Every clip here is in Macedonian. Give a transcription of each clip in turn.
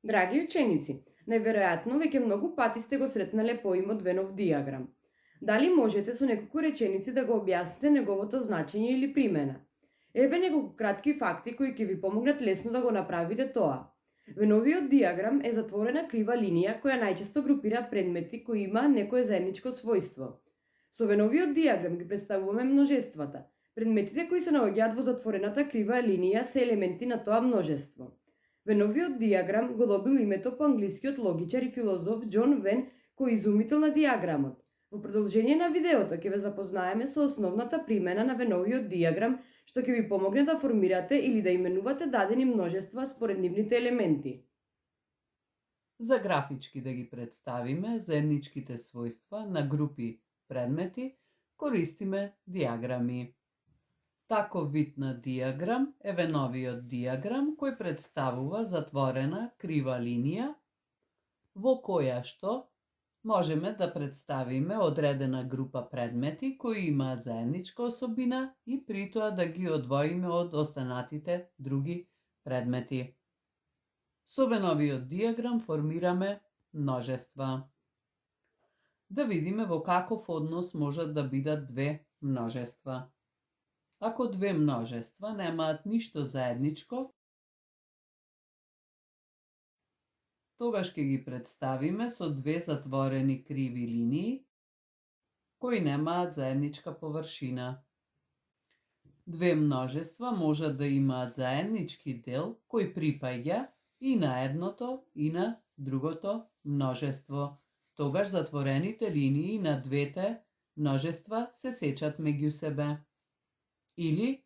Драги ученици, најверојатно веќе многу пати сте го сретнале поимот Венов диаграм. Дали можете со неколку реченици да го објасните неговото значење или примена? Еве неколку кратки факти кои ќе ви помогнат лесно да го направите тоа. Веновиот диаграм е затворена крива линија која најчесто групира предмети кои има некое заедничко својство. Со Веновиот диаграм ги представуваме множествата. Предметите кои се наоѓаат во затворената крива линија се елементи на тоа множество. Веновиот диаграм го добил името по англискиот логичар и филозоф Џон Вен кој изумител на диаграмот. Во продолжение на видеото ќе ве запознаеме со основната примена на Веновиот диаграм што ќе ви помогне да формирате или да именувате дадени множества според нивните елементи. За графички да ги представиме заедничките својства на групи предмети, користиме диаграми. Таков вид на диаграм е Веновиот диаграм кој представува затворена крива линија во која што можеме да представиме одредена група предмети кои имаат заедничка особина и при тоа да ги одвоиме од останатите други предмети. Со Веновиот диаграм формираме множества. Да видиме во каков однос можат да бидат две множества. Ако две множества немаат ништо заедничко, тогаш ќе ги представиме со две затворени криви линии кои немаат заедничка површина. Две множества можат да имаат заеднички дел кој припаѓа и на едното и на другото множество. Тогаш затворените линии на двете множества се сечат меѓу себе. Или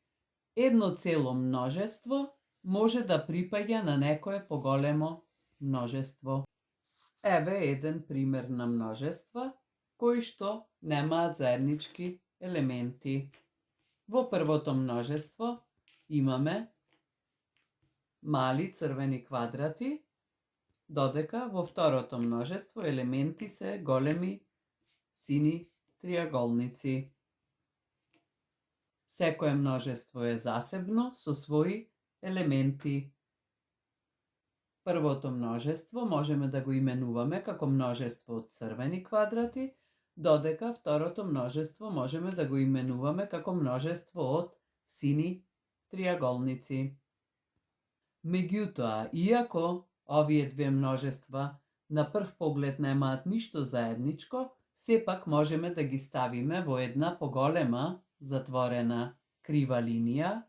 едно цело множество може да припаѓа на некое поголемо множество. Еве еден пример на множества кои што немаат заеднички елементи. Во првото множество имаме мали црвени квадрати, додека во второто множество елементи се големи сини триаголници. Секое множество е засебно со своји елементи. Првото множество можеме да го именуваме како множество од црвени квадрати, додека второто множество можеме да го именуваме како множество од сини триаголници. Меѓутоа, иако овие две множества на прв поглед немаат ништо заедничко, сепак можеме да ги ставиме во една поголема затворена крива линија,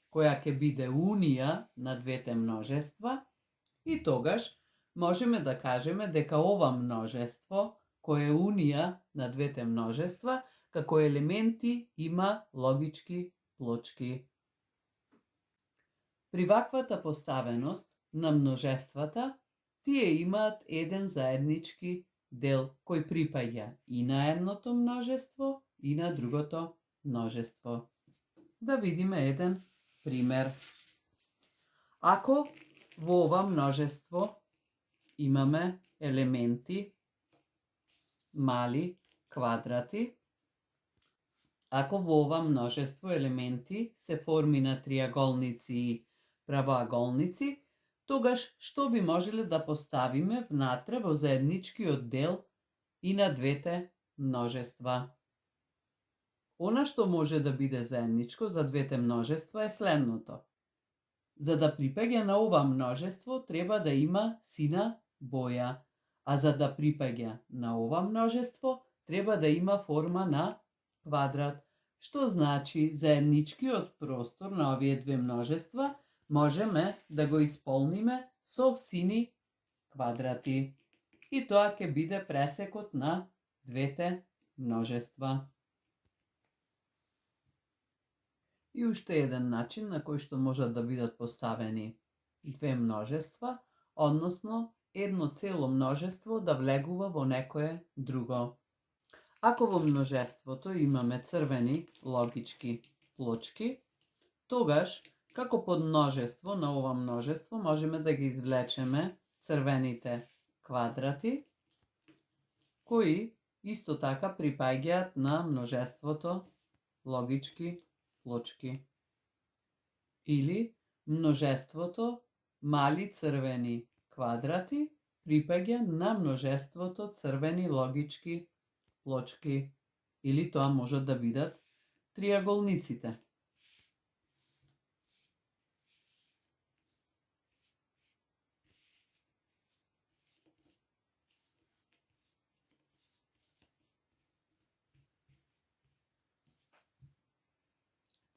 која ќе биде унија на двете множества, и тогаш можеме да кажеме дека ова множество, кое е унија на двете множества, како елементи има логички плочки. При ваквата поставеност на множествата, тие имаат еден заеднички дел кој припаѓа и на едното множество и на другото множество. Да видиме еден пример. Ако во ова множество имаме елементи мали квадрати, ако во ова множество елементи се форми на триаголници и правоаголници, тогаш што би можеле да поставиме внатре во заедничкиот дел и на двете множества? Она што може да биде заедничко за двете множества е следното. За да припаѓа на ова множество треба да има сина боја, а за да припаѓа на ова множество треба да има форма на квадрат, што значи заедничкиот простор на овие две множества можеме да го исполниме со сини квадрати. И тоа ќе биде пресекот на двете множества. И уште еден начин на кој што можат да бидат поставени две множества, односно едно цело множество да влегува во некое друго. Ако во множеството имаме црвени логички плочки, тогаш како подмножество на ова множество можеме да ги извлечеме црвените квадрати, кои исто така припаѓаат на множеството логички плочки. Или множеството мали црвени квадрати припаѓа на множеството црвени логички плочки, или тоа можат да бидат триаголниците.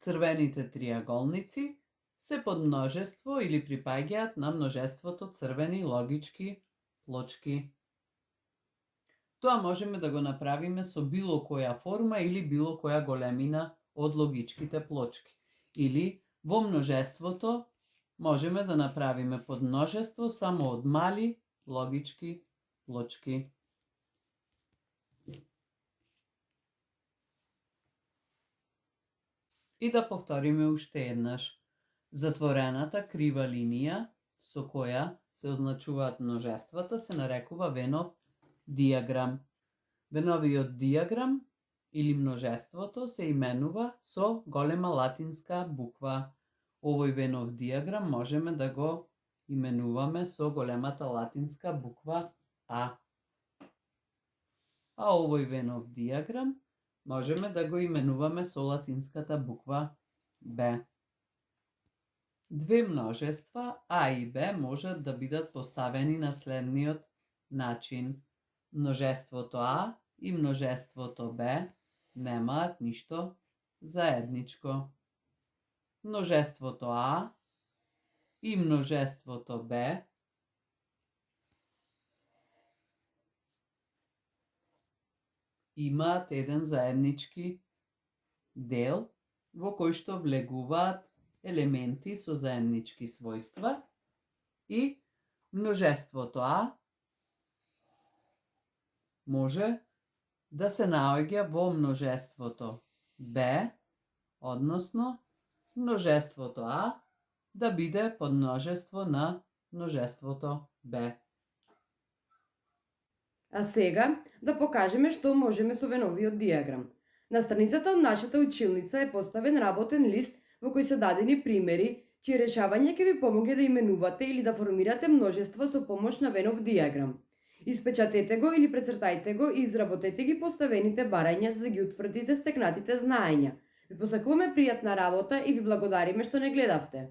Црвените триаголници се подмножество или припаѓаат на множеството црвени логички плочки. Тоа можеме да го направиме со било која форма или било која големина од логичките плочки. Или во множеството можеме да направиме подмножество само од мали логички плочки. И да повториме уште еднаш. Затворената крива линија со која се означуваат множествата се нарекува Венов диаграм. Веновиот диаграм или множеството се именува со голема латинска буква. Овој Венов диаграм можеме да го именуваме со големата латинска буква А. А овој Венов диаграм можеме да го именуваме со латинската буква Б. Две множества А и Б можат да бидат поставени на следниот начин. Множеството А и множеството Б немаат ништо заедничко. Множеството А и множеството Б имаат еден заеднички дел во кој што влегуваат елементи со заеднички својства и множеството А може да се наоѓа во множеството Б, односно множеството А да биде подмножество на множеството Б. А сега да покажеме што можеме со Веновиот диаграм. На страницата од нашата училница е поставен работен лист во кој се дадени примери, чие решавање ќе ви помогне да именувате или да формирате множества со помош на Венов диаграм. Испечатете го или прецртајте го и изработете ги поставените барања за да ги утврдите стекнатите знаења. Ви посакуваме пријатна работа и ви благодариме што не гледавте.